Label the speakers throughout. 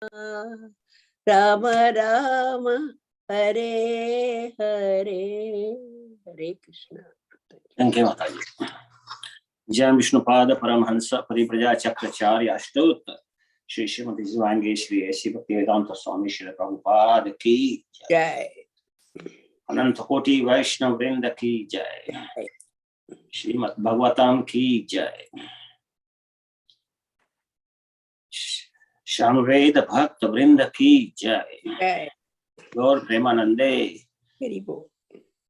Speaker 1: Rama Rama Hare Hare Hare Krishna.
Speaker 2: Thank you, Mataji. Jai Vishnupada Paramhansa Paripraja Chakracharya Ashtota Shri Srimati Jivange Shri A.C. Bhaktivedanta Swami Shri Prabhupada Ki
Speaker 1: Jai.
Speaker 2: Ananta Koti Vaishnav Vrinda Ki Jai. Srimad Bhagavatam Ki Jai. Shamveda Bhakta Vrinda Ki Jai.
Speaker 1: Jai.
Speaker 2: Lord Premanande.
Speaker 1: Very good.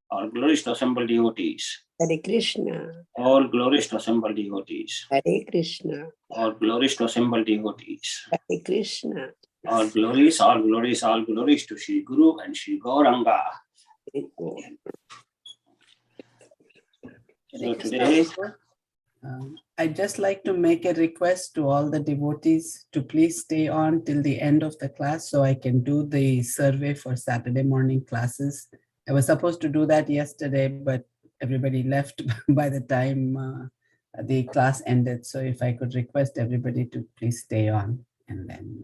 Speaker 2: All glories to assembled devotees.
Speaker 1: Hare Krishna.
Speaker 2: All glories to assembled devotees.
Speaker 1: Hare Krishna.
Speaker 2: All glories to assembled devotees.
Speaker 1: Hare Krishna.
Speaker 2: All glories, all glories, all glories to Shri Guru and Shri Gauranga. So today,
Speaker 3: I'd just like to make a request to all the devotees to please stay on till the end of the class so I can do the survey for Saturday morning classes. I was supposed to do that yesterday, but everybody left by the time the class ended. So if I could request everybody to please stay on, and then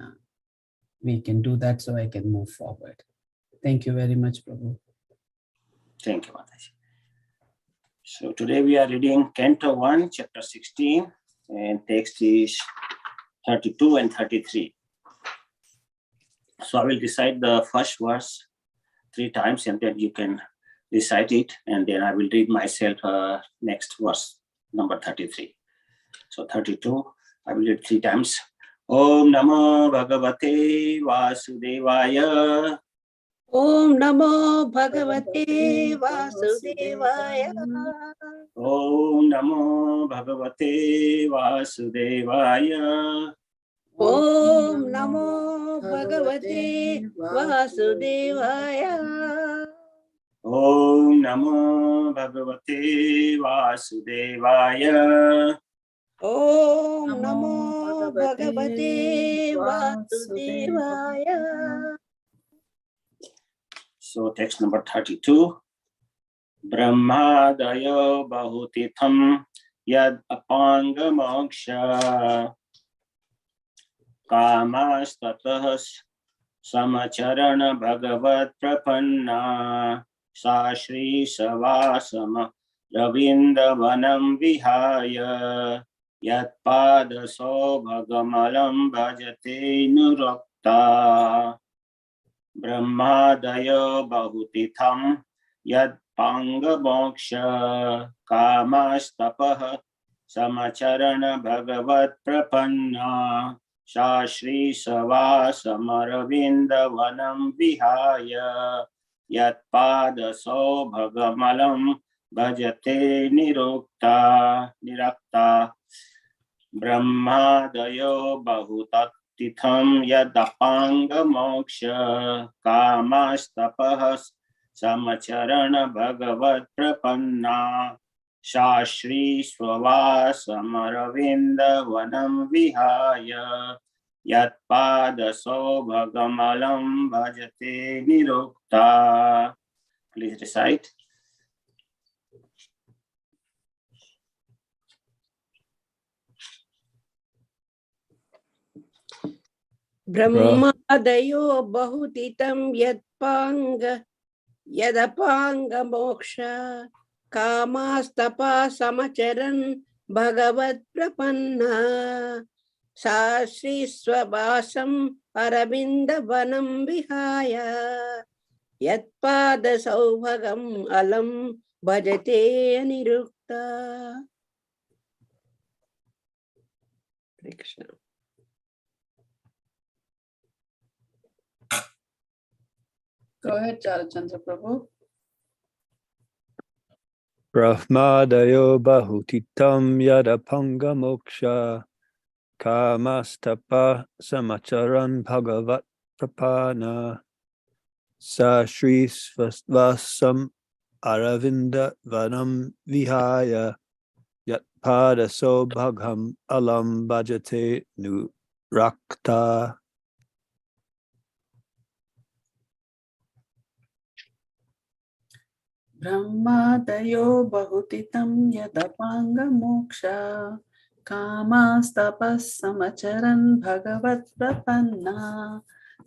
Speaker 3: we can do that so I can move forward. Thank you very much, Prabhu.
Speaker 2: Thank you, Mataji. So today we are reading Canto 1, Chapter 16, and text is 32 and 33. So I will recite the first verse 3 times and then you can recite it, and then I will read myself next verse, number 33. So 32, I will read 3 times. Om Namo Bhagavate Vasudevaya.
Speaker 1: Om Namo Bhagavate Vasudevaya.
Speaker 2: Om Namo Bhagavate Vasudevaya.
Speaker 1: Om Namo Bhagavate Vasudevaya.
Speaker 2: Om Namo Bhagavate Vasudevaya.
Speaker 1: Om Namo Bhagavate Vasudevaya.
Speaker 2: So text number 32. Brahmadayo bahutitham yad apanga moksha kamastatah samacharana bhagavat prapanna sa shri savasama ravindavanam vihaya yat padaso bhagamalam bhajate nurakta. Brahmadayo bahutitham yad panga moksha kamastapah samacharana bhagavat prapanna sa shri savasamaravindha vanam vihaya yat padaso bhagamalam bhajate nirakta. Brahmadayo bahutitham yadapanga moksha kamastapah samacharana bhagavat prapanna sa shri svavasamaravinda vanam vihaya yat padaso bhagamalam bhajate nirukta. Please recite.
Speaker 1: Brahmadayo bahutitam yadapanga moksha kamastapa samacharan bhagavat prapanna sa shri svabasam aravinda vanam vihaya yatpada saubhagam alam bhajate anirukta. Hare Krishna.
Speaker 3: Go ahead, Charachandra Prabhu.
Speaker 4: Brahmadayo bahutitam yadapanga moksha kamastapa samacharan bhagavat prapana sa shri vasam aravinda vanam vihaya yatpada so bhagham alam bhajate nurakta.
Speaker 3: Brahmadayo bahutitam yadapanga moksha कामास्तपः समचरन् भगवत्प्रपन्ना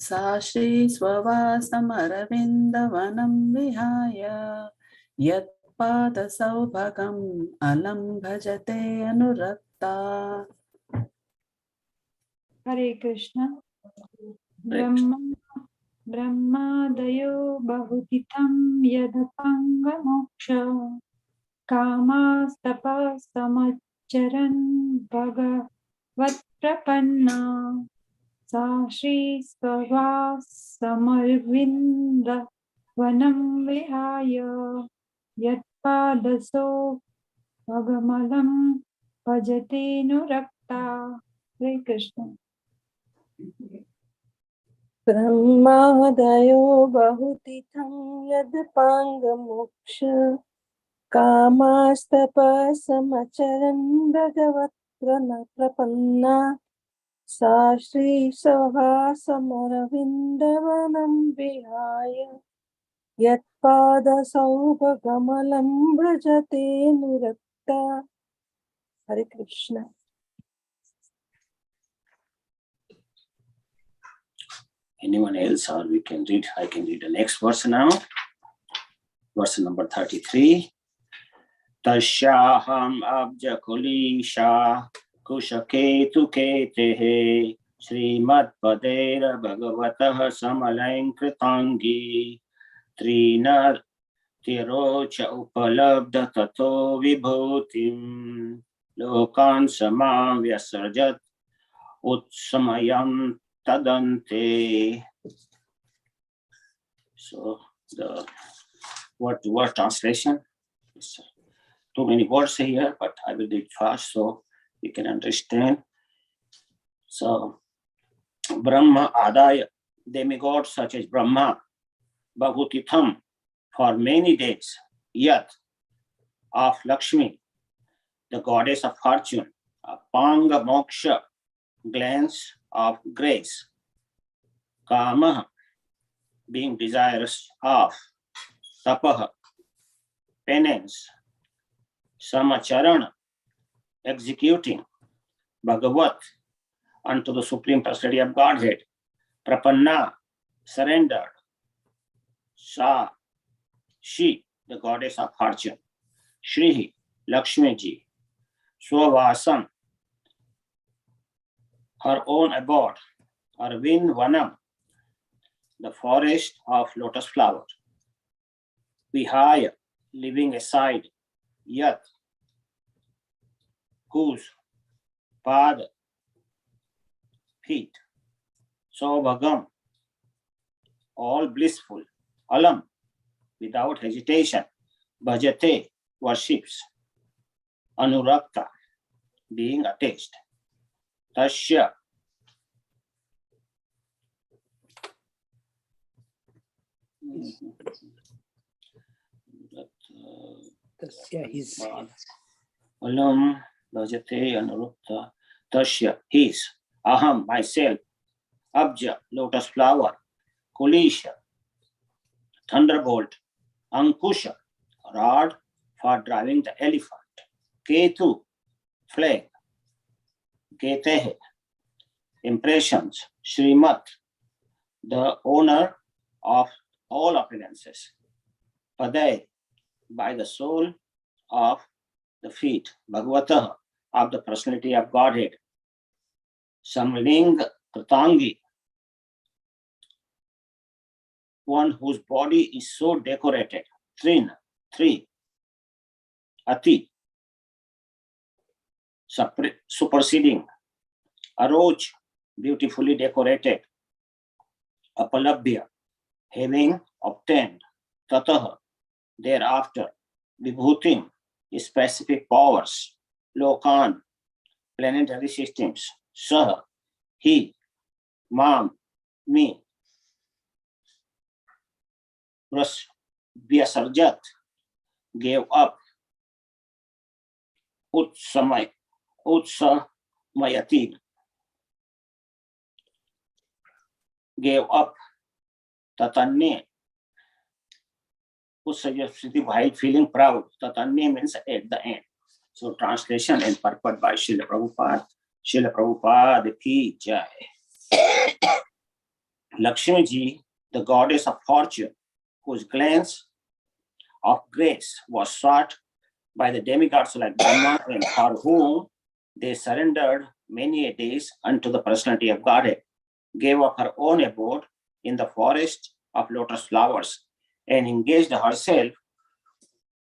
Speaker 3: सा श्रीस्ववासमरविन्दवनं विहाय यत्पादसौभगम् अलं भजते अनुरक्ता.
Speaker 5: Hare Krishna.
Speaker 2: Next.
Speaker 5: Brahmadaya bahutitam yadapanga moksha kamastapa samacharan bhagavat prapanna sa shri svavas samarvinda vanam vihaya yatpadaso bhagamalam bhajate nurakta. Hare Krishna.
Speaker 1: ब्रह्मादयो बहुतिथं यदपाङ्गमोक्ष कामास्तपसमचरन् भगवत्प्रपन्ना सा श्रीसभासमरविन्दवनं विहाय यत्पादसौभगमलं भजते नुरक्ता. हरे Krishna.
Speaker 2: Anyone else, or we can read? I can read the next verse now. Verse number 33. Tashyaham abja kulisha kushaketu ketehe Srimad Padera Bhagavatah Samalain Kritangi Trina Tirocha Upalabda Tato Vibhutim Lokan Samam Vyasarjat Utsamayam Tadante. So the word translation is too many words here, but I will read fast so you can understand. So Brahma Adaya, demigods such as Brahma, Bhavutitham, for many days, Yat, of Lakshmi, the goddess of fortune, Apanga Moksha, glance of grace, Kama, being desirous of, Tapaha, penance, Samacharana, executing, Bhagavat, unto the Supreme Personality of Godhead, Prapanna, surrendered, Sa, she, the goddess of fortune, Shri, Lakshmi ji, Swavasam, her own abode, Arvind Vanam, the forest of lotus flower, Vihaya, living aside, Yat, whose, Pad, feet, Saubhagam, all blissful, Alam, without hesitation, Bhajate, worships, Anurakta, being attached, Tasya,
Speaker 1: his.
Speaker 2: Alam, Bhajate, Anurakta, Tasya, his, Aham, myself, Abja, lotus flower, Kulisha, thunderbolt, Ankusha, rod for driving the elephant, Ketu, flag, Ketehe, impressions, Srimat, the owner of all appearances, Paday, by the soul of the feet, Bhagavata, of the personality of Godhead, Samling Kritangi, one whose body is so decorated, Trin, three, Ati, superseding, Aroj, beautifully decorated, Apalabhya, having obtained, Tataha, thereafter, Vibhutim, specific powers, Lokan, planetary systems, Saha, he, Mam, me, Vyasarjat, gave up, Utsamayati, gave up, Tatanye, Utsayasiti, while feeling proud, Tatanye means at the end. So translation and purport by Srila Prabhupada. Srila Prabhupada ki jai. Lakshmi ji, the goddess of fortune, whose glance of grace was sought by the demigods like Brahma, and for whom they surrendered many a days unto the personality of Godhead, gave up her own abode in the forest of lotus flowers and engaged herself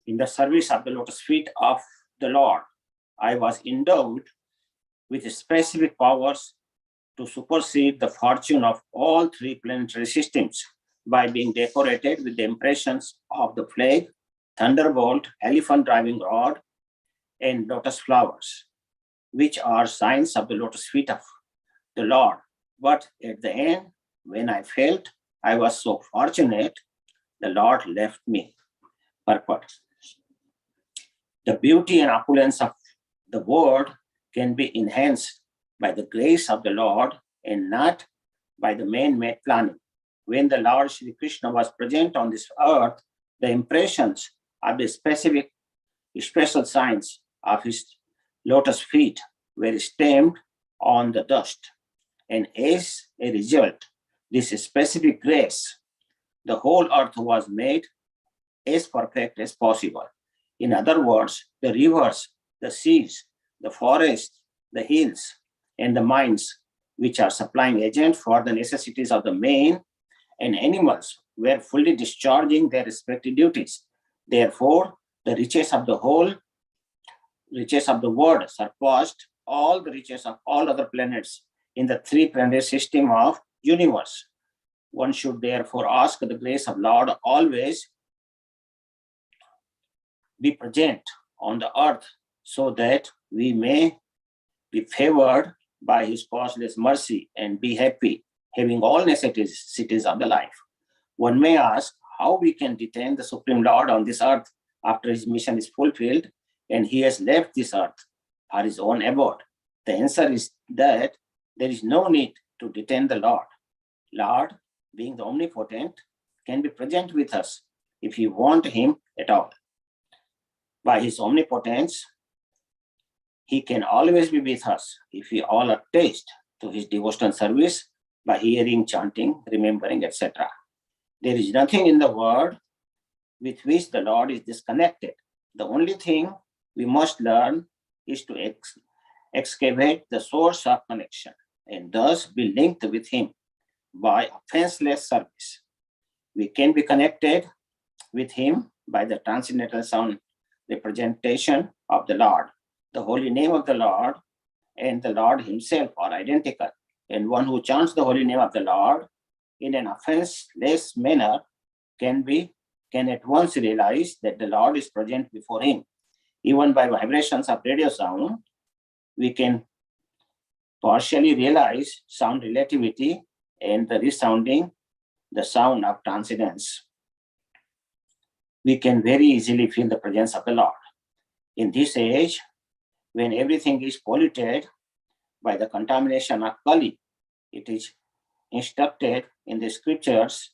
Speaker 2: in the service of the lotus feet of the Lord. I was endowed with specific powers to supersede the fortune of all three planetary systems by being decorated with the impressions of the flag, thunderbolt, elephant driving rod, and lotus flowers, which are signs of the lotus feet of the Lord. But at the end, when I felt I was so fortunate, the Lord left me. Purport. The beauty and opulence of the world can be enhanced by the grace of the Lord and not by the man-made planning. When the Lord Shri Krishna was present on this earth, the impressions of the special signs of his lotus feet were stamped on the dust. And as a result, this specific grace, the whole earth was made as perfect as possible. In other words, the rivers, the seas, the forests, the hills, and the mines, which are supplying agents for the necessities of the man and animals, were fully discharging their respective duties. Therefore, the riches of the world surpassed all the riches of all other planets in the three planet system of universe. One should therefore ask the grace of Lord always be present on the earth so that we may be favored by his causeless mercy and be happy, having all necessities of the life. One may ask how we can detain the Supreme Lord on this earth after his mission is fulfilled and he has left this earth for his own abode. The answer is that there is no need to detain the Lord. Lord, being the omnipotent, can be present with us if we want him at all. By his omnipotence, he can always be with us if we all are attached to his devotional service by hearing, chanting, remembering, etc. There is nothing in the world with which the Lord is disconnected. The only thing we must learn is to excavate the source of connection and thus be linked with him by offenseless service. We can be connected with him by the transcendental sound representation of the Lord. The holy name of the Lord and the Lord himself are identical, and one who chants the holy name of the Lord in an offenseless manner can at once realize that the Lord is present before him. Even by vibrations of radio sound, we can partially realize sound relativity and the resounding, the sound of transcendence. We can very easily feel the presence of the Lord. In this age, when everything is polluted by the contamination of Kali, it is instructed in the scriptures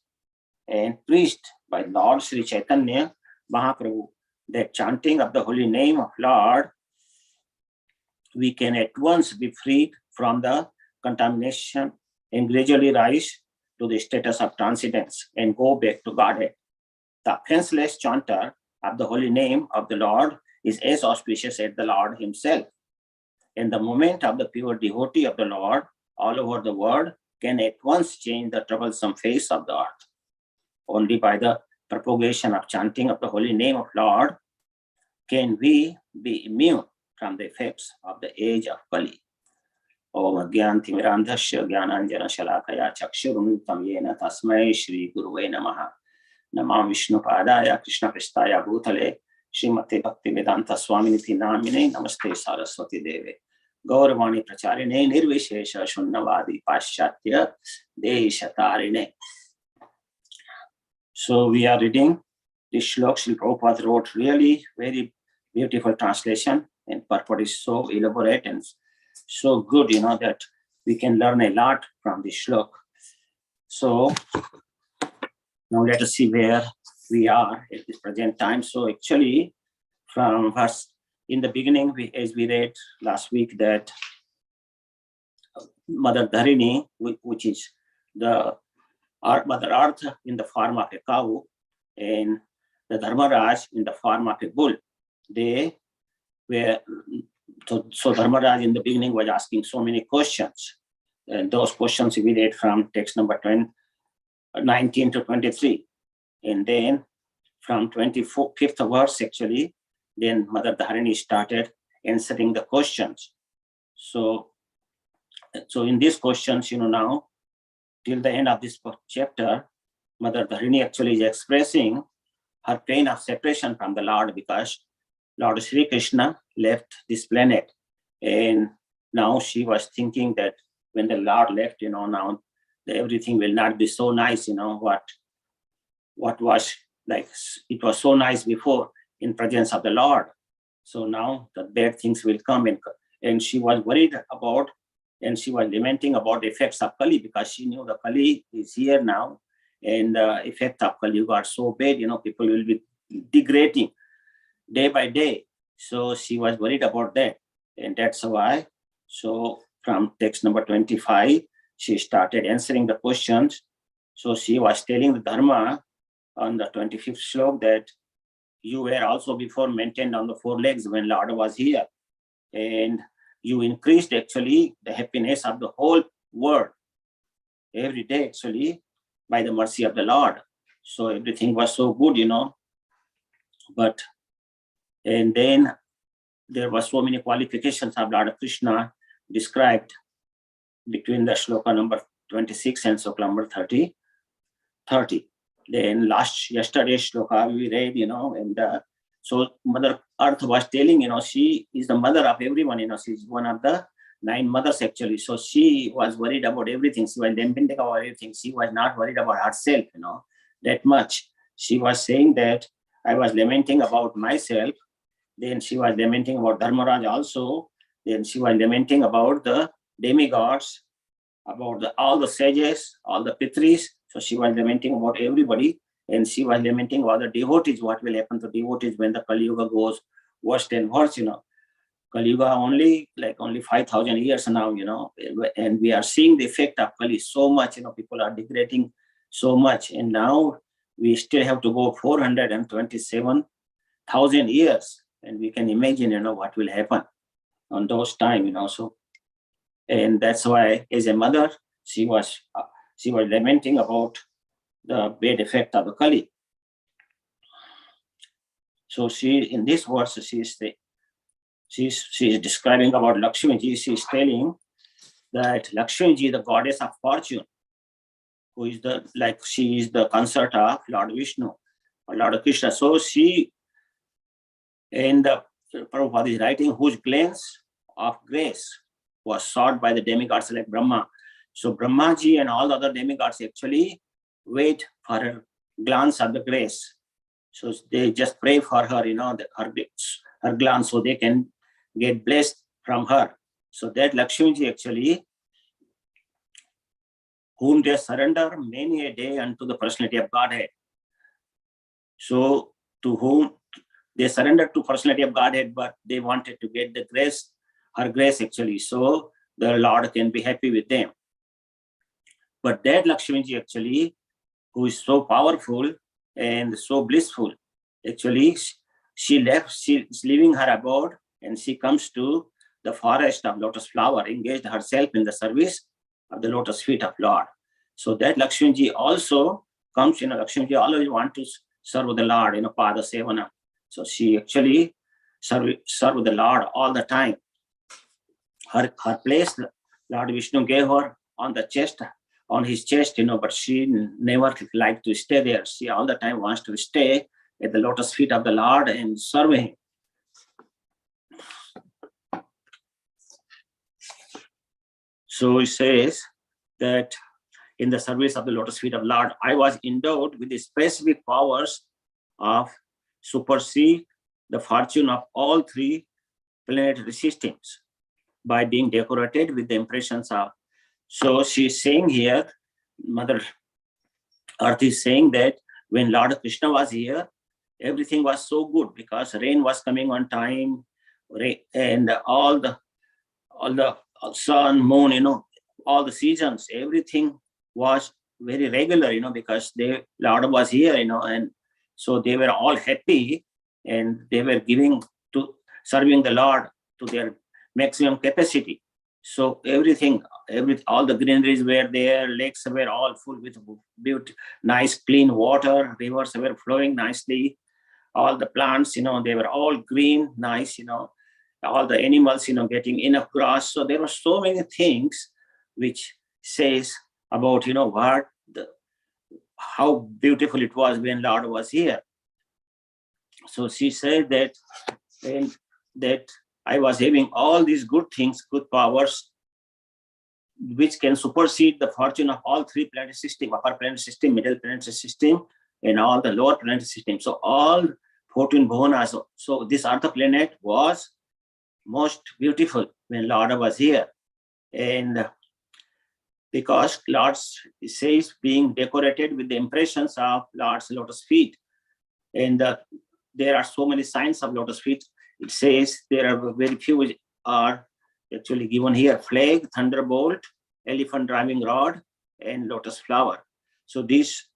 Speaker 2: and preached by Lord Sri Chaitanya Mahaprabhu that chanting of the holy name of Lord, we can at once be freed from the contamination and gradually rise to the status of transcendence and go back to Godhead. The offenseless chanter of the holy name of the Lord is as auspicious as the Lord himself. And the moment of the pure devotee of the Lord all over the world can at once change the troublesome face of the earth. Only by the propagation of chanting of the holy name of Lord can we be immune from the effects of the age of Kali. Om Gyantimirandhasya Gyananjana Shalakaya Chakshuruntam Yena Tasmai Shri Guruve Namaha. Namam Vishnu Padaya Krishna Pristaya Bhutale Srimate Bhakti Vedanta Swaminiti Namine Namaste Saraswati Deve Gauravani Pracharine Nirvishesha Shunnavadi Paschatya Deshatarine. So we are reading this shlok. Srila Prabhupada wrote really very beautiful translation, and purport is so elaborate and so good, that we can learn a lot from this shlok. So now let us see where we are at this present time. So actually from verse in the beginning, as we read last week, that Mother Dharini, which is the Mother Earth in the form of a cow, and the Dharmaraj in the form of a bull. They were, so Dharmaraj in the beginning was asking so many questions. And those questions we read from text number 19 to 23. And then from 25th verse, actually, then Mother Dharini started answering the questions. So in these questions, now, till the end of this chapter, Mother Dharini actually is expressing her pain of separation from the Lord, because Lord Sri Krishna left this planet. And now she was thinking that when the Lord left, now everything will not be so nice, what was like, it was so nice before in presence of the Lord. So now the bad things will come, and she was worried about, and she was lamenting about the effects of Kali, because she knew the Kali is here now, and the effect of Kali got so bad, people will be degrading day by day. So she was worried about that. And that's why, so from text number 25, she started answering the questions. So she was telling the Dharma on the 25th slok that you were also before maintained on the 4 legs when Lord was here. And you increased actually the happiness of the whole world every day, actually, by the mercy of the Lord. So everything was so good, But, and then there were so many qualifications of Lord Krishna described between the shloka number 26 and shloka number 30. Then yesterday's shloka we read, and so Mother Earth was telling, she is the mother of everyone, she's one of the 9 mothers actually. So she was worried about everything. She was lamenting about everything. She was not worried about herself, that much. She was saying that I was lamenting about myself. Then she was lamenting about Dharmaraj also. Then she was lamenting about the demigods, about all the sages, all the pitris. So she was lamenting about everybody. And she was lamenting about the devotees, what will happen to devotees when the Kali Yuga goes worse and worse, Kali Yuga only 5,000 years now, and we are seeing the effect of Kali so much, people are degrading so much. And now we still have to go 427,000 years. And we can imagine, what will happen on those times, So, and that's why, as a mother, she was lamenting about the bad effect of the Kali. So she, in this verse, she is describing about Lakshmi Ji. She is telling that Lakshmi Ji, the goddess of fortune, who is she is the consort of Lord Vishnu or Lord Krishna. So she, and the Prabhupada is writing, whose glance of grace was sought by the demigods like Brahma. So Brahma Ji and all the other demigods actually wait for her glance of the grace. So they just pray for her, her glance, so they can get blessed from her. So that Lakshmi Ji actually, whom they surrender many a day unto the personality of Godhead. So to whom they surrendered to personality of Godhead, but they wanted to get the grace, her grace actually, so the Lord can be happy with them. But that Lakshmi Ji actually, who is so powerful and so blissful, actually, she's leaving her abode, and she comes to the forest of lotus flower, engaged herself in the service of the lotus feet of Lord. So that Lakshmi Ji also comes, Lakshmi Ji always wants to serve the Lord, Pada Sevana. So she actually serve the Lord all the time. Her place, Lord Vishnu gave her on his chest, but she never liked to stay there. She all the time wants to stay at the lotus feet of the Lord and serve him. So it says that in the service of the lotus feet of Lord, I was endowed with the specific powers of supersede the fortune of all 3 planetary systems by being decorated with the impressions of. So she's saying here, Mother Earth is saying that when Lord Krishna was here, everything was so good because rain was coming on time, and all the sun, moon, all the seasons, everything was very regular, because Lord was here, and so they were all happy, and they were serving the Lord to their maximum capacity. So all the greeneries were there, lakes were all full with beautiful, nice, clean water, rivers were flowing nicely, all the plants, they were all green, nice, all the animals, getting enough grass. So there were so many things which says about, how beautiful it was when Lord was here. So she said that I was having all these good things, good powers, which can supersede the fortune of all three planetary system, upper planetary system, middle planetary system, and all the lower planetary system. So all 14 bhuvanas. So this Earth planet was most beautiful when Lord was here. And because Lord says being decorated with the impressions of Lord's lotus feet. And there are so many signs of lotus feet. It says there are very few are actually given here: flag, thunderbolt, elephant driving rod, and lotus flower. So these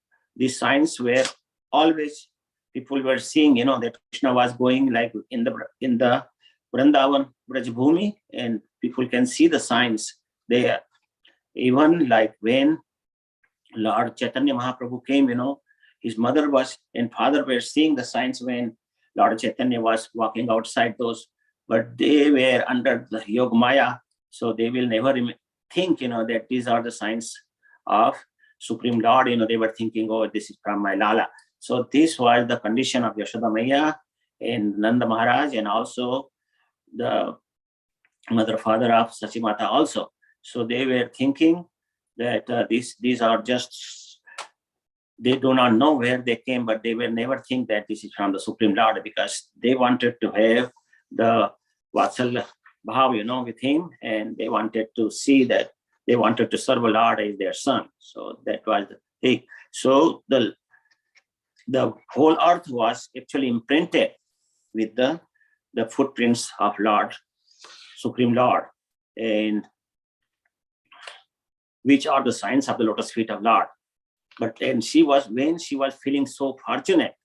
Speaker 2: signs were always, people were seeing, that Krishna was going like in the Vrindavan Brajbhumi, and people can see the signs there. Even like when Lord Chaitanya Mahaprabhu came, his mother and father were seeing the signs when Lord Chaitanya was walking outside those, but they were under the Yog Maya, so they will never think, that these are the signs of Supreme Lord. They were thinking, oh, this is from my Lala. So this was the condition of Yashoda Maya and Nanda Maharaj, and also the mother father of Sachimata also. So they were thinking that these are just, they do not know where they came, but they will never think that this is from the Supreme Lord, because they wanted to have the Vatsalya Bhav, with him, and they wanted to see that, they wanted to serve a Lord as their son. So that was the thing. So the whole earth was actually imprinted with the footprints of Lord, Supreme Lord, and which are the signs of the lotus feet of Lord. But then when she was feeling so fortunate,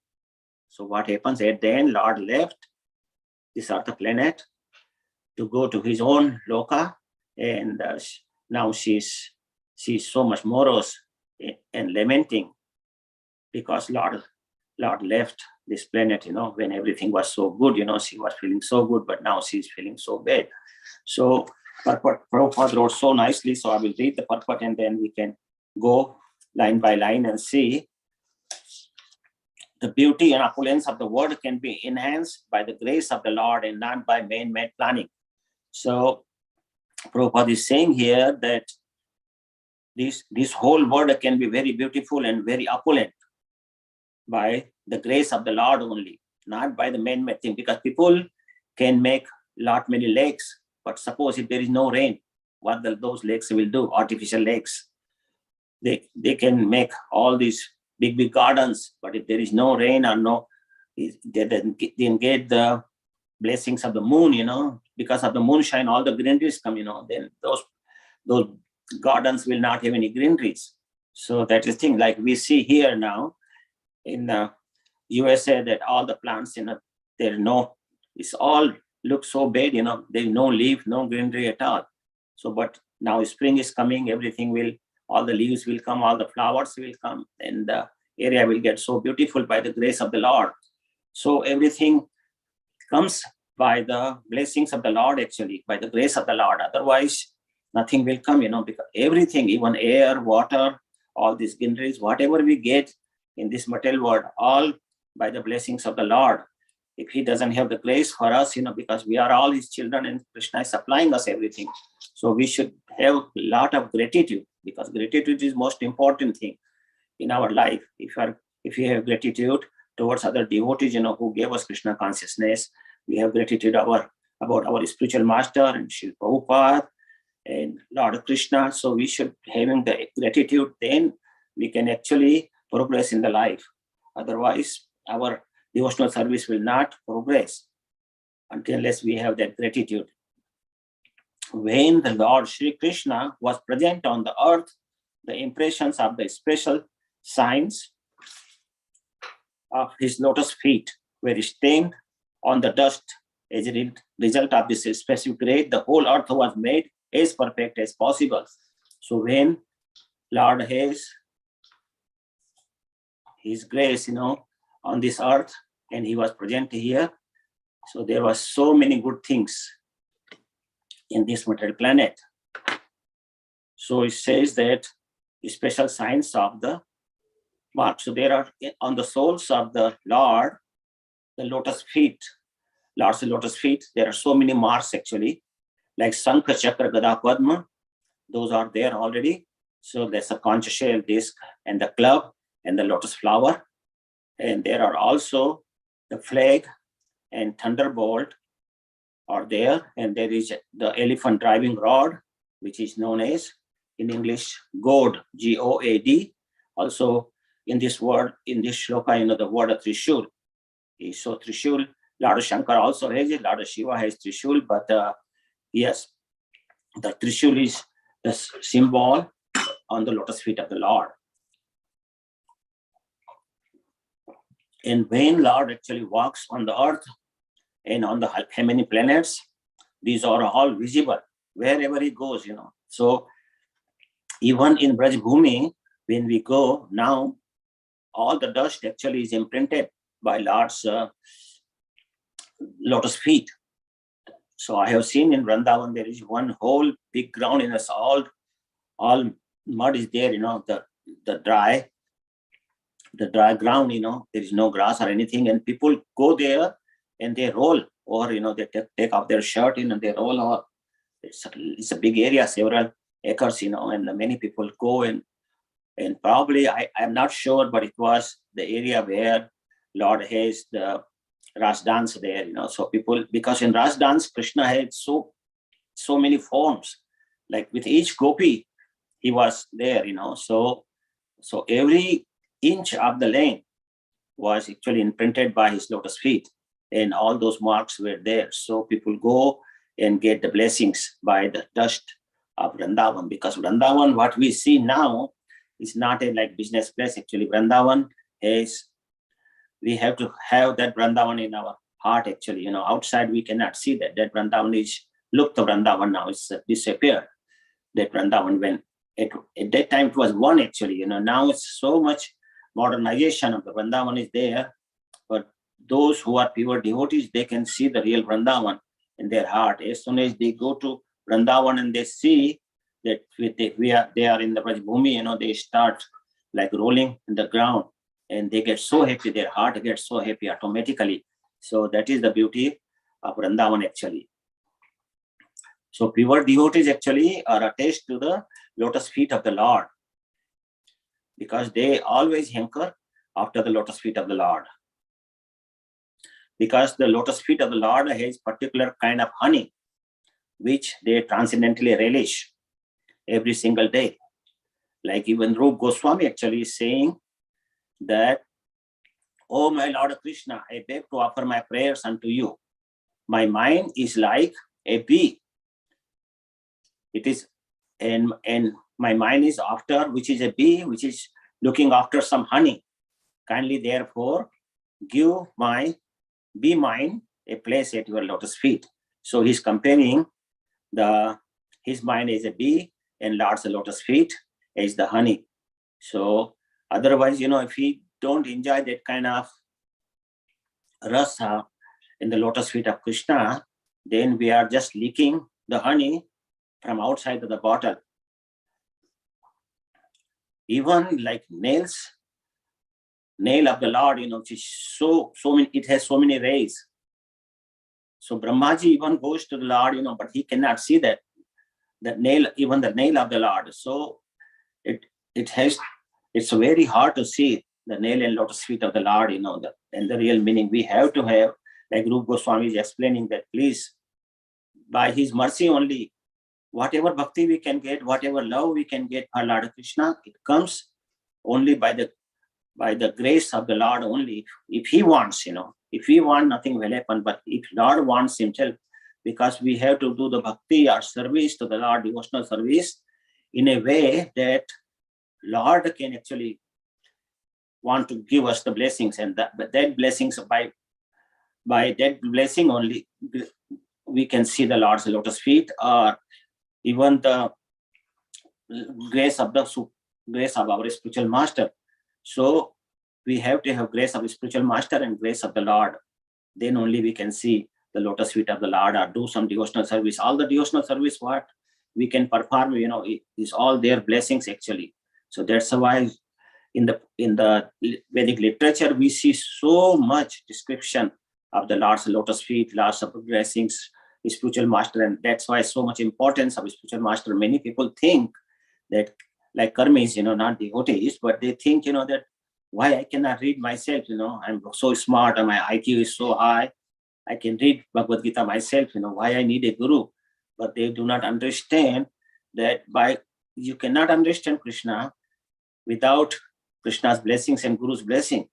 Speaker 2: so what happens at the end, Lord left this Earth planet to go to his own loka, and now she's so much morose and lamenting because Lord left this planet, when everything was so good, she was feeling so good, but now she's feeling so bad. So Prabhupada wrote so nicely, so I will read the purport and then we can go line by line and see. The beauty and opulence of the world can be enhanced by the grace of the Lord and not by man-made planning. So Prabhupada is saying here that this whole world can be very beautiful and very opulent by the grace of the Lord only, not by the man-made thing, because people can make many lakes, but suppose if there is no rain, what those lakes will do? Artificial lakes. They can make all these big gardens, but if there is no rain or they didn't get the blessings of the moon, because of the moonshine, all the greeneries come, then those gardens will not have any greeneries. So that is the thing, like we see here now in the USA, that all the plants, it's all looks so bad, there's no leaf, no greenery at all. So, but now spring is coming, all the leaves will come, all the flowers will come, and the area will get so beautiful by the grace of the Lord. So everything comes by the blessings of the Lord, actually, by the grace of the Lord. Otherwise, nothing will come, because everything, even air, water, all these greeneries, whatever we get in this material world, all by the blessings of the Lord. If he doesn't have the grace for us, because we are all his children and Krishna is supplying us everything. So we should have a lot of gratitude, because gratitude is most important thing in our life. If you have gratitude towards other devotees, who gave us Krishna consciousness, we have gratitude about our spiritual master and Srila Prabhupada and Lord Krishna. So we should having the gratitude, then we can actually progress in the life. Otherwise, our devotional service will not progress. unless we have that gratitude. When the Lord Sri Krishna was present on the earth, the impressions of the special signs of his lotus feet were stained on the dust. As a result of this specific grade, the whole earth was made as perfect as possible. So when Lord has his grace, on this earth, and he was present here, so there was so many good things in this material planet. So it says that special signs of the mark. So there are on the soles of the Lord, the lotus feet, Lord's lotus feet, there are so many marks actually, like Sankha, Chakra, Gada, Padma. Those are there already. So there's a conch shell disc and the club and the lotus flower. And there are also the flag and thunderbolt are there. And there is the elephant driving rod, which is known as, in English, goad, G-O-A-D. Also in this word, in this shloka, the word of Trishul. So Trishul, Lord Shankar also has it, Lord Shiva has Trishul, but yes, the Trishul is the symbol on the lotus feet of the Lord. And when Lord actually walks on the earth and on the how many planets, these are all visible wherever he goes, So even in Braj Bhumi, when we go now, all the dust actually is imprinted by Lord's lotus feet. So I have seen in Vrindavan, there is one whole big ground in us, all mud is there, the dry ground, there is no grass or anything, and people go there and they roll, or they take off their shirt and they roll, or it's a big area, several acres, and many people go and probably I'm not sure, but it was the area where Lord has the Ras dance there, So people, because in Ras dance, Krishna had so many forms, like with each gopi, he was there, So every inch of the lane was actually imprinted by his lotus feet, and all those marks were there. So people go and get the blessings by the dust of Vrindavan, because Vrindavan, what we see now, is not a like business place. Actually, Vrindavan is, we have to have that Vrindavan in our heart. Actually, outside we cannot see that. That Vrindavan is, look, the Vrindavan now is disappeared. That Vrindavan, when at that time it was one actually. Now it's so much modernization of the Vrindavan is there. But those who are pure devotees, they can see the real Vrindavan in their heart. As soon as they go to Vrindavan and they see that they are in the Braj Bhumi, they start like rolling in the ground and they get so happy, their heart gets so happy automatically. So that is the beauty of Vrindavan actually. So pure devotees actually are attached to the lotus feet of the Lord, because they always hanker after the lotus feet of the Lord. Because the lotus feet of the Lord has particular kind of honey, which they transcendently relish every single day. Like even Rupa Goswami actually is saying that, "Oh my Lord Krishna, I beg to offer my prayers unto you. My mind is like a bee. It is, and my mind is after, which is a bee, which is looking after some honey. Kindly therefore be mine a place at your lotus feet." So he's comparing his mind as a bee and Lord's lotus feet as the honey. So otherwise, if we don't enjoy that kind of rasa in the lotus feet of Krishna, then we are just leaking the honey from outside of the bottle. Even like nail of the Lord, which is so many, it has so many rays. So Brahmaji even goes to the Lord, but he cannot see that nail, even the nail of the Lord. So it's very hard to see the nail and lotus feet of the Lord, and the real meaning. We have to have, like Rupa Goswami is explaining, that please, by his mercy only, whatever bhakti we can get, whatever love we can get for Lord Krishna, it comes only by the by the grace of the Lord only. If he wants, if we want, nothing will happen. But if Lord wants himself, because we have to do the bhakti or service to the Lord, devotional service, in a way that Lord can actually want to give us the blessings, and that blessings, by that blessing only we can see the Lord's lotus feet, or even the grace of our spiritual master. So we have to have grace of the spiritual master and grace of the Lord. Then only we can see the lotus feet of the Lord, or do some devotional service. All the devotional service what we can perform, it is all their blessings actually. So that's why in the Vedic literature we see so much description of the Lord's lotus feet, lots of blessings, spiritual master, and that's why so much importance of spiritual master. Many people think that, like karmis, not devotees, but they think, that why I cannot read myself, I'm so smart and my IQ is so high, I can read Bhagavad Gita myself, why I need a guru. But they do not understand that you cannot understand Krishna without Krishna's blessings and Guru's blessing.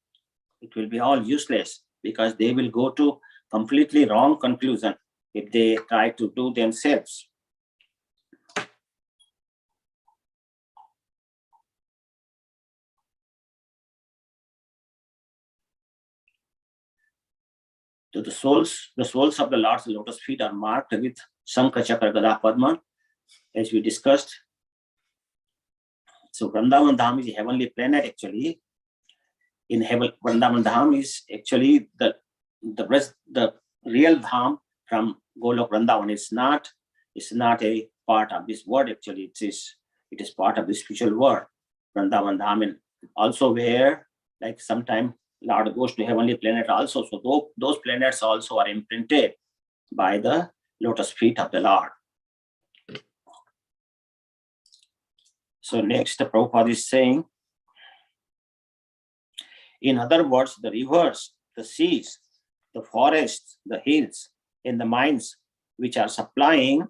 Speaker 2: It will be all useless, because they will go to completely wrong conclusion if they try to do themselves. So the souls of the Lord's lotus feet are marked with Shankha, Chakra, Gada, Padma, as we discussed. So Vrindavan Dham is a heavenly planet actually. In heaven, Vrindavan Dham is actually the real Dham from Golok Vrindavan. It's not a part of this world actually. It is part of the spiritual world, Vrindavan Dham, and also where, like, sometime Lord goes to heavenly planet also. So those planets also are imprinted by the lotus feet of the Lord. So next, the Prabhupada is saying, in other words, the rivers, the seas, the forests, the hills, and the mines, which are supplying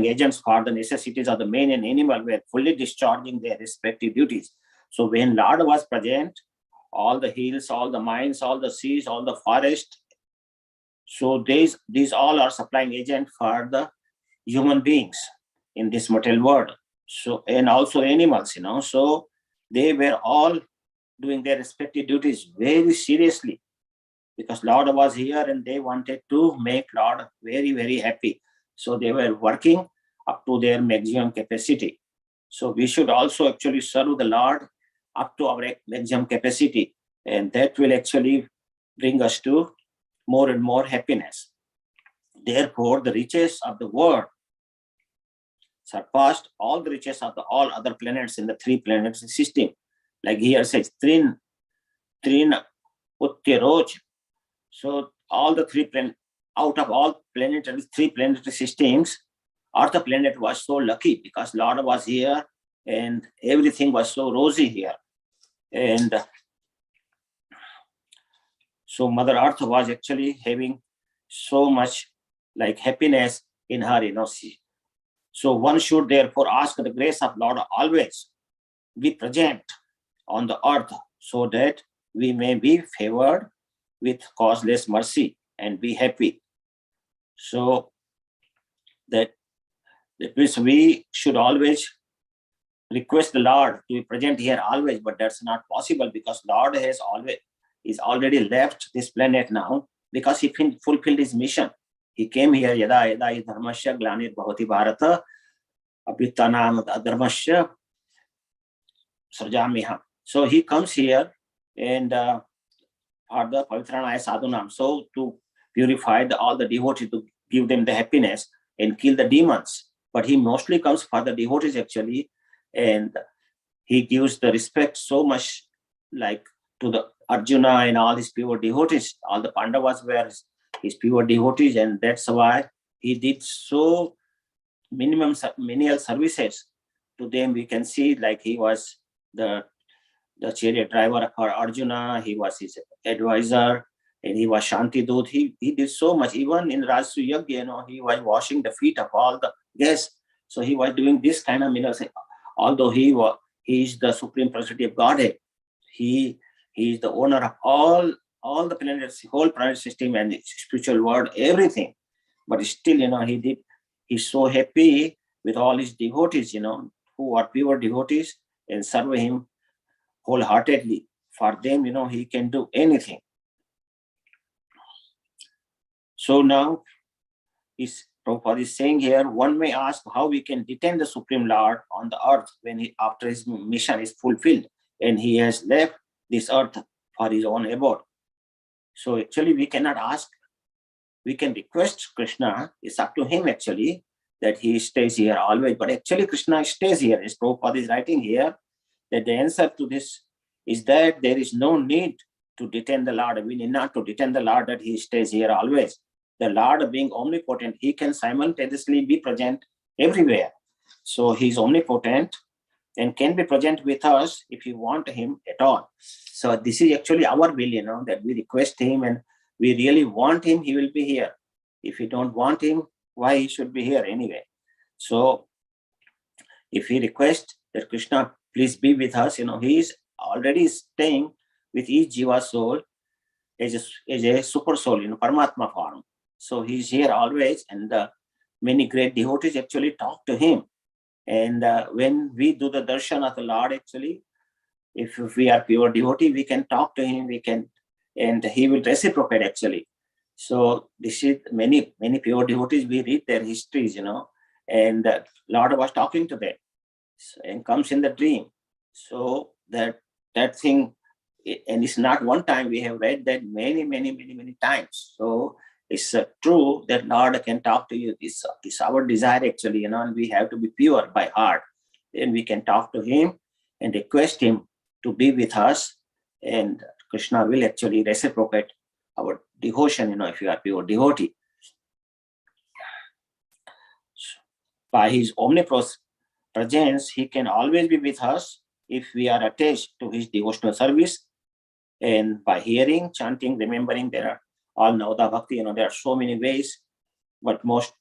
Speaker 2: agents for the necessities of the man and animal, were fully discharging their respective duties. So when Lord was present, all the hills, all the mines, all the seas, all the forest, so these all are supplying agent for the human beings in this material world. So, and also animals, so they were all doing their respective duties very seriously, because Lord was here and they wanted to make Lord very, very happy. So they were working up to their maximum capacity. So we should also actually serve the Lord up to our maximum capacity, and that will actually bring us to more and more happiness. Therefore, the riches of the world surpassed all the riches of all other planets in the three planets system. Like here says, Trin Uttiroj. So all the three planets, out of all planetary, three planetary systems, Earth planet was so lucky because Lord was here and everything was so rosy here. And so Mother Earth was actually having so much like happiness in her, So one should therefore ask the grace of Lord always be present on the earth, so that we may be favored with causeless mercy and be happy. So that means we should always request the Lord to be present here always, but that's not possible because Lord is already left this planet now, because he fulfilled his mission. He came here, yada yada dharmasya glanir bhavati bharata abhitanam adharmasya sarjamiha. So he comes here and for the pavitranaya sadhunam, so to purify all the devotees, to give them the happiness and kill the demons. But he mostly comes for the devotees actually, and he gives the respect so much like to the Arjuna and all his pure devotees. All the Pandavas were his pure devotees, and that's why he did so menial services to them. We can see like he was the chariot driver for Arjuna, he was his advisor, and he was Shanti Dut. He did so much. Even in Rajsu Yagya, he was washing the feet of all the guests. So he was doing this kind of menial. Although he he is the supreme personality of Godhead. He is the owner of all the planets, whole planet system and the spiritual world, everything. But still, he's so happy with all his devotees, who are pure devotees and serve him wholeheartedly. For them, he can do anything. So now, Prabhupada is saying here, one may ask how we can detain the Supreme Lord on the earth when after his mission is fulfilled and he has left this earth for his own abode. So actually we cannot ask, we can request Krishna, it's up to him actually, that he stays here always. But actually Krishna stays here. As Prabhupada is writing here, that the answer to this is that there is no need to detain the Lord. We need not to detain the Lord, that he stays here always. The Lord being omnipotent, he can simultaneously be present everywhere. So he's omnipotent and can be present with us if we want him at all. So this is actually our will, that we request him and we really want him, he will be here. If we don't want him, why he should be here anyway? So if we request that Krishna, please be with us, he is already staying with each Jiva soul as a super soul, Paramatma form. So he's here always, and many great devotees actually talk to him. And when we do the darshan of the Lord, actually, if we are pure devotee, we can talk to him, and he will reciprocate actually. So this is many pure devotees, we read their histories, and Lord was talking to them and comes in the dream. So that thing, and it's not one time, we have read that many times. So it's true that Lord can talk to you. It's our desire actually, and we have to be pure by heart. Then we can talk to him and request him to be with us, and Krishna will actually reciprocate our devotion, if you are pure devotee. By his omnipresence, he can always be with us if we are attached to his devotional service. And by hearing, chanting, remembering, there are all Navada Bhakti, there are so many ways, but most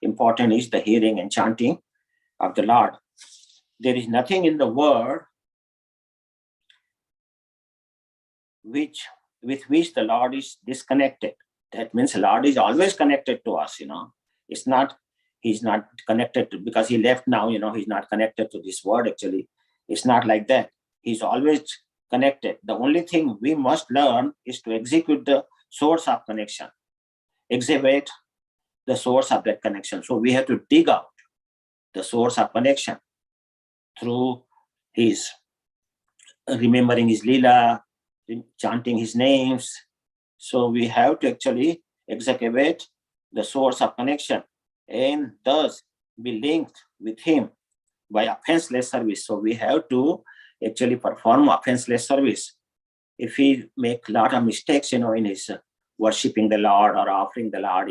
Speaker 2: important is the hearing and chanting of the Lord. There is nothing in the world with which the Lord is disconnected. That means the Lord is always connected to us, It's not, he's not connected to, because he left now, he's not connected to this world actually. It's not like that. He's always connected. The only thing we must learn is to execute the source of connection, exhibit the source of that connection. So we have to dig out the source of connection through his remembering his Leela, chanting his names. So we have to actually execute the source of connection and thus be linked with him by offenseless service. So we have to actually perform offenseless service. If we make a lot of mistakes, in his worshipping the Lord or offering the Lord,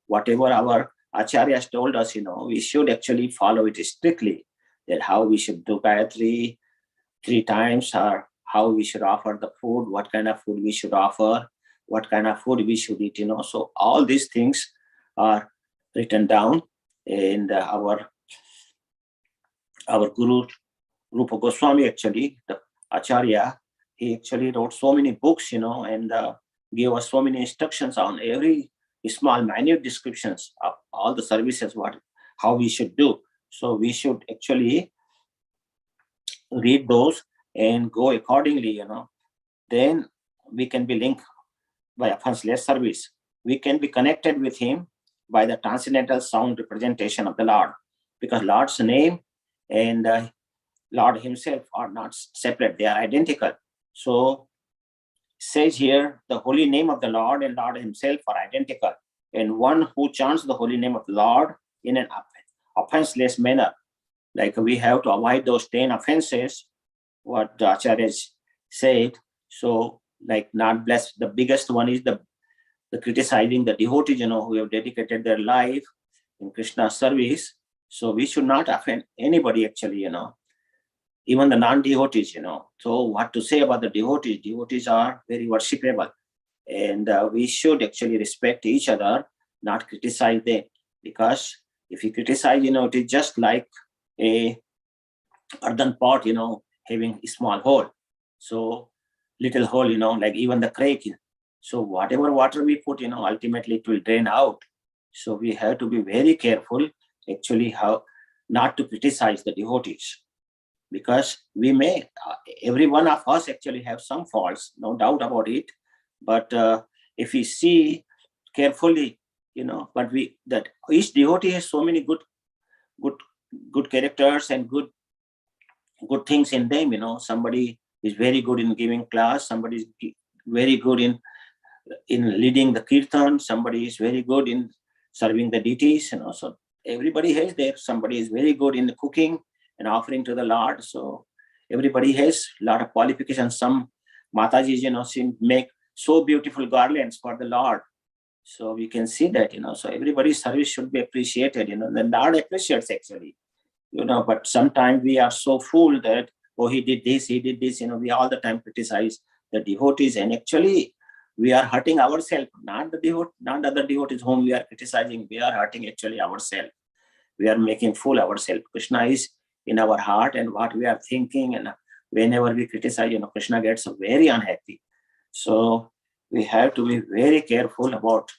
Speaker 2: whatever our acharyas told us, we should actually follow it strictly, that how we should do Gayatri 3 times, or how we should offer the food, what kind of food we should offer, what kind of food we should eat, So all these things are written down, and our Guru Rupa Goswami, actually, the Acharya, he actually wrote so many books, and gave us so many instructions on every small, minute descriptions of all the services, how we should do. So we should actually read those and go accordingly, Then we can be linked by offenseless service. We can be connected with him by the transcendental sound representation of the Lord, because Lord's name and Lord himself are not separate, they are identical. So says here, the holy name of the Lord and Lord himself are identical. And one who chants the holy name of the Lord in an offenseless manner, like we have to avoid those 10 offenses, what the acharyas said. So like not bless, the biggest one is the criticizing the devotees, who have dedicated their life in Krishna's service. So we should not offend anybody actually, even the non-devotees, So what to say about the devotees? Devotees are very worshipable, and we should actually respect each other, not criticize them, because if you criticize, it is just like a earthen pot, having a small hole. So little hole, like even the crack. So whatever water we put, ultimately it will drain out. So we have to be very careful, actually, how not to criticize the devotees, because we may, every one of us actually have some faults, no doubt about it. But if we see carefully, but that each devotee has so many good characters and good things in them. Somebody is very good in giving class, somebody is very good in leading the kirtan, somebody is very good in serving the deities. So everybody has there. Somebody is very good in the cooking and offering to the Lord. So everybody has a lot of qualifications. Some Matajis, make so beautiful garlands for the Lord. So we can see that, so everybody's service should be appreciated, the Lord appreciates actually, but sometimes we are so fooled that, oh, he did this, we all the time criticize the devotees, and actually we are hurting ourselves, not the other devotees whom we are criticizing. We are hurting actually ourselves. We are making fool ourselves. Krishna is in our heart and what we are thinking, and whenever we criticize, Krishna gets very unhappy. So we have to be very careful about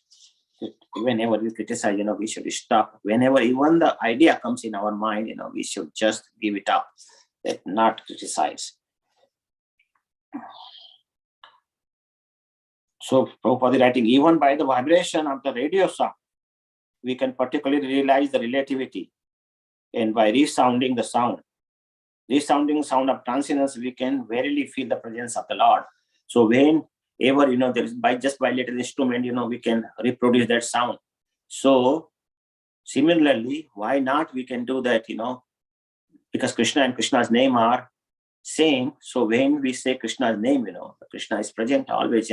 Speaker 2: it. Whenever we criticize, we should stop. Whenever even the idea comes in our mind, we should just give it up, not criticize. So Prabhupada writing, even by the vibration of the radio sound, we can particularly realize the relativity. And by resounding the sound of transcendence, we can verily feel the presence of the Lord. So whenever, there is by little instrument, we can reproduce that sound. So similarly, why not we can do that, because Krishna and Krishna's name are same. So when we say Krishna's name, Krishna is present always,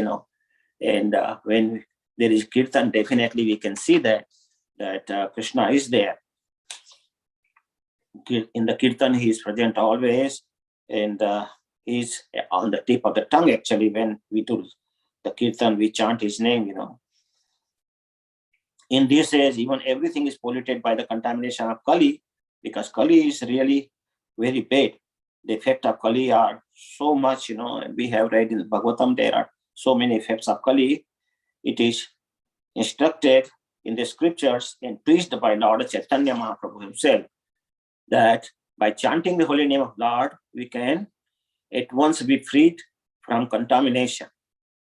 Speaker 2: and when there is kirtan, definitely we can see that Krishna is there. In the kirtan, he is present always, and he is on the tip of the tongue. Actually, when we do the kirtan, we chant his name. In this age, even everything is polluted by the contamination of Kali, because Kali is really very bad. The effect of Kali are so much, and we have read in Bhagavatam, there are so many effects of Kali. It is instructed in the scriptures and preached by Lord Chaitanya Mahaprabhu himself, that by chanting the holy name of Lord, we can at once be freed from contamination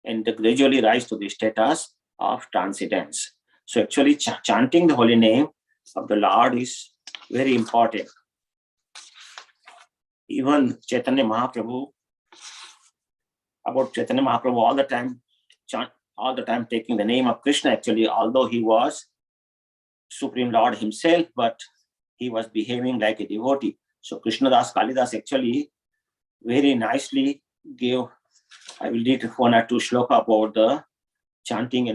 Speaker 2: and gradually rise to the status of transcendence. So actually chanting the holy name of the Lord is very important. Even Chaitanya Mahaprabhu, all the time taking the name of Krishna, actually, although he was Supreme Lord himself, but he was behaving like a devotee. So Krishnadas Kalidas actually very nicely gave, I will read one or two shloka about the chanting,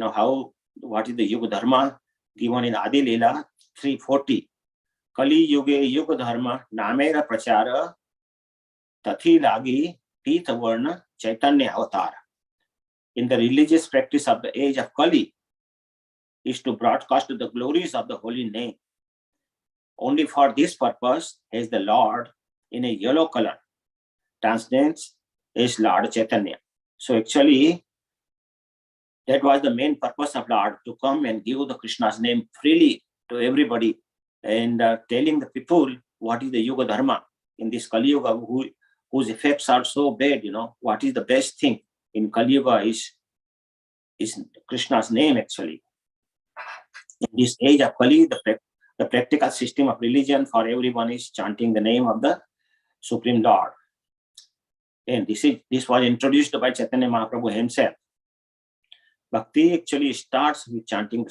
Speaker 2: what is the Yuga Dharma given in Adi Leela 340. Kali Yuge Yuga Dharma Namera Prachara Tathi Lagi Pita Varna Chaitanya Avatar. In the religious practice of the age of Kali is to broadcast the glories of the holy name. Only for this purpose has the Lord in a yellow color transcendence is Lord Chaitanya. So actually, that was the main purpose of Lord, to come and give the Krishna's name freely to everybody, and telling the people what is the Yuga Dharma in this Kali Yuga, whose effects are so bad. What is the best thing in Kali Yuga is Krishna's name actually. In this age of Kali, the practical system of religion for everyone is chanting the name of the Supreme Lord. And this was introduced by Chaitanya Mahaprabhu himself. Bhakti actually starts with chanting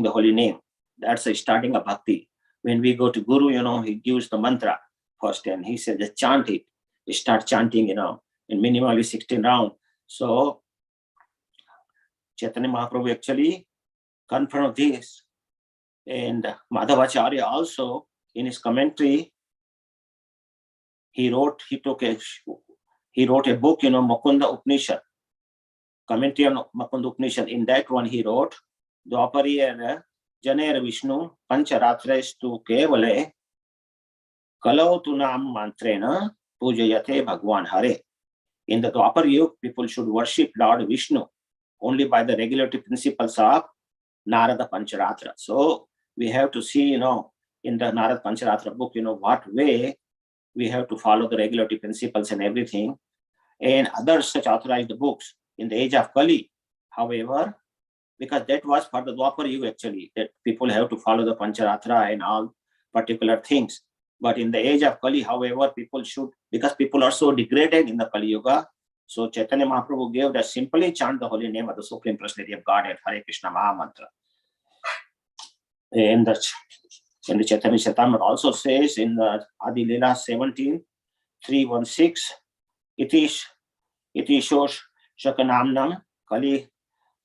Speaker 2: the holy name. That's the starting of bhakti. When we go to Guru, he gives the mantra first, and he says, just chant it. We start chanting, in minimally 16 rounds. So Chaitanya Mahaprabhu actually confirmed this. And Madhavacharya also, in his commentary, he wrote a book, Mukunda Upanishad, commentary on Mukunda Upanishad. In that one, he wrote, Dwapariya Janera Vishnu Pancharatrastu Kevale Kalau tu Nam Mantrena pujayate Bhagwan Hare. In the Dwapar Yuga, people should worship Lord Vishnu only by the regulatory principles of Narada Pancharatra. So we have to see, in the Narada Pancharatra book, what way we have to follow the regulatory principles and everything. And other such authorized books in the age of Kali, however, because that was for the Dwapar Yuga actually, that people have to follow the Pancharatra and all particular things. But in the age of Kali, however, people should, because people are so degraded in the Kali Yuga, so Chaitanya Mahaprabhu gave that simply chant the holy name of the Supreme Personality of Godhead, Hare Krishna Maha Mantra. And the Chaitanya Charitamrita also says in the Adi Leela 17:316, iti shosh shakanamnam kali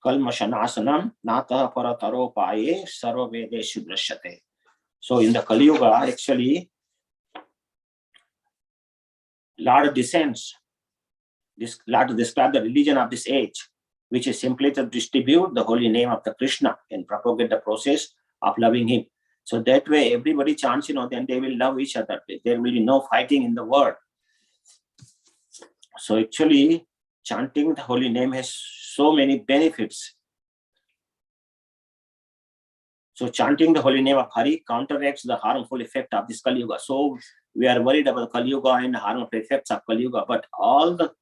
Speaker 2: kalmashanasanam nata parataro paye sarva vedeshu drishyate. So in the Kali Yuga, actually, Lord descends. Lord describes the religion of this age, which is simply to distribute the holy name of the Krishna and propagate the process of loving him. So that way, everybody chants, then they will love each other. There will be no fighting in the world. So actually, chanting the holy name has so many benefits. So chanting the holy name of Hari counteracts the harmful effect of this Kali Yuga. So we are worried about Kali Yuga and the harmful effects of Kali Yuga, but all the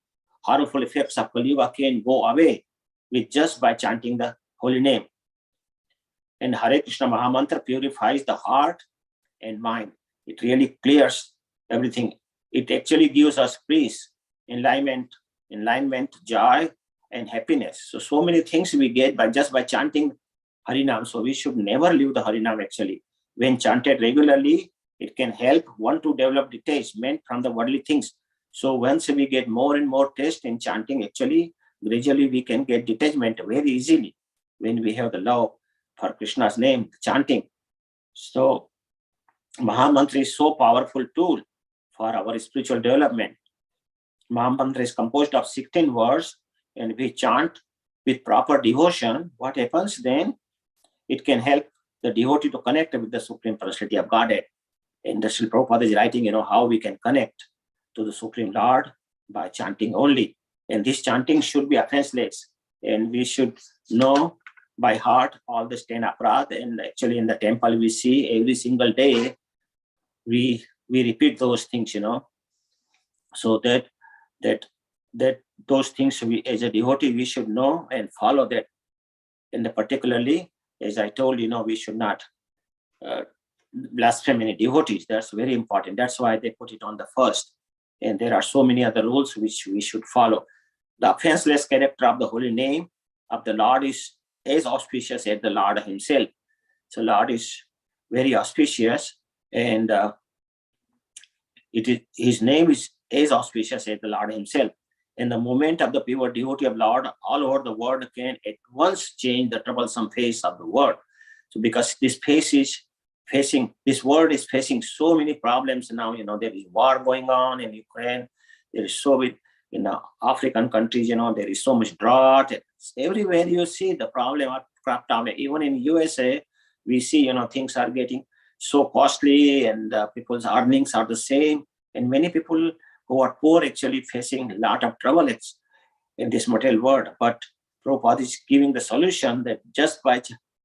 Speaker 2: harmful effects of Kali Yuga can go away with just by chanting the holy name. And Hare Krishna Maha Mantra purifies the heart and mind. It really clears everything. It actually gives us peace, enlightenment, joy, and happiness. So many things we get by chanting Harinam. So we should never leave the Harinam actually. When chanted regularly, it can help one to develop detachment from the worldly things. So once we get more and more taste in chanting, actually, gradually we can get detachment very easily when we have the love for Krishna's name, chanting. So Maha Mantra is so powerful tool for our spiritual development. Maha Mantra is composed of 16 words, and we chant with proper devotion. What happens then? It can help the devotee to connect with the Supreme Personality of Godhead. And the Srila Prabhupada is writing, how we can connect to the Supreme Lord by chanting only. And this chanting should be offenseless. And we should know by heart all the 10 aparadh. And actually in the temple we see every single day, we repeat those things, so that those things we as a devotee we should know and follow that. And particularly, as I told, we should not blaspheme any devotees. That's very important. That's why they put it on the first. And there are so many other rules which we should follow. The offenseless character of the holy name of the Lord is as auspicious as the Lord himself. So Lord is very auspicious, and his name is as auspicious as the Lord himself. And the moment of the pure devotee of Lord all over the world can at once change the troublesome face of the world. So because this world is facing so many problems now, there is war going on in Ukraine. There is so many, in the African countries, there is so much drought. Everywhere you see the problem are cropped up. Even in USA, we see, things are getting so costly, and people's earnings are the same. And many people who are poor actually facing a lot of trouble in this material world. But Prabhupada is giving the solution that just by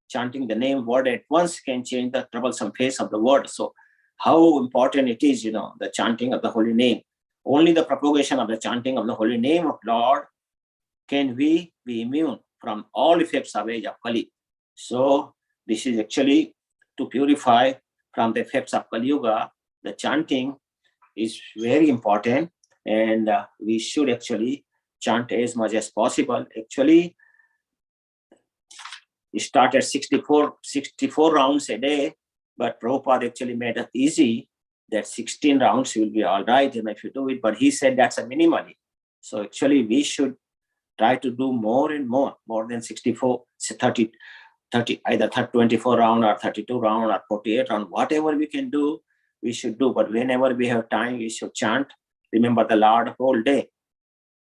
Speaker 2: chanting the name word at once can change the troublesome face of the world. So how important it is, the chanting of the holy name. Only the propagation of the chanting of the holy name of Lord can we be immune from all effects of age of Kali. So this is actually to purify from the effects of Kali Yuga. The chanting is very important, and we should actually chant as much as possible. Actually, we start at 64 rounds a day, but Prabhupada actually made it easy that 16 rounds will be all right if you do it, but he said that's a minimally. So actually we should try to do more and more than 64, 30, either 24 round or 32 round or 48 round, whatever we can do, we should do. But whenever we have time, we should chant, remember the Lord whole day.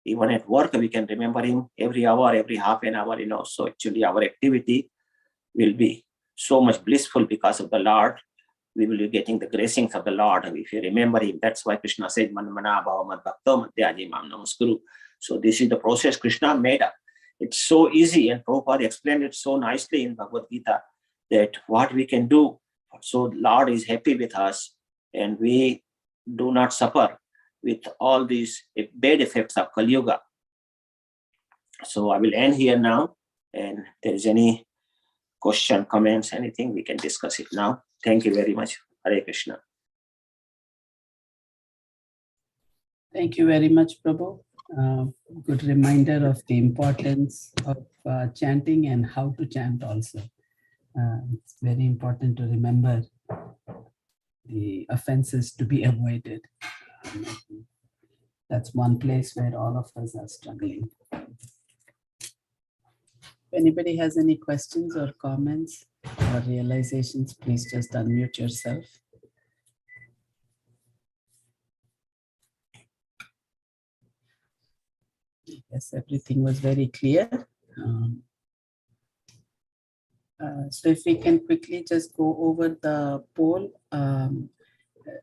Speaker 2: Even at work, we can remember him every hour, every half an hour, So actually our activity will be so much blissful because of the Lord we will be getting the gracings of the Lord. And if you remember him, that's why Krishna said, Man mana bhava mad bhakto madhyaji mam namaskuru. So this is the process Krishna made up. It's so easy, and Prabhupada explained it so nicely in Bhagavad Gita that what we can do. So Lord is happy with us, and we do not suffer with all these bad effects of Kali Yuga. So I will end here now, and if there is any question, comments, anything, we can discuss it now. Thank you very much. Hare Krishna.
Speaker 3: Thank you very much, Prabhu. Good reminder of the importance of chanting and how to chant also. It's very important to remember the offenses to be avoided. That's one place where all of us are struggling. If anybody has any questions or comments or realizations, please just unmute yourself. Yes, everything was very clear. So if we can quickly just go over the poll.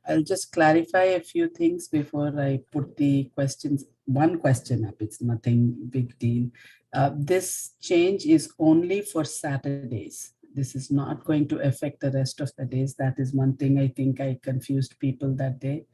Speaker 3: I'll just clarify a few things before I put the questions. One question up, it's nothing big deal. This change is only for Saturdays. This is not going to affect the rest of the days. That is one thing I think I confused people that day.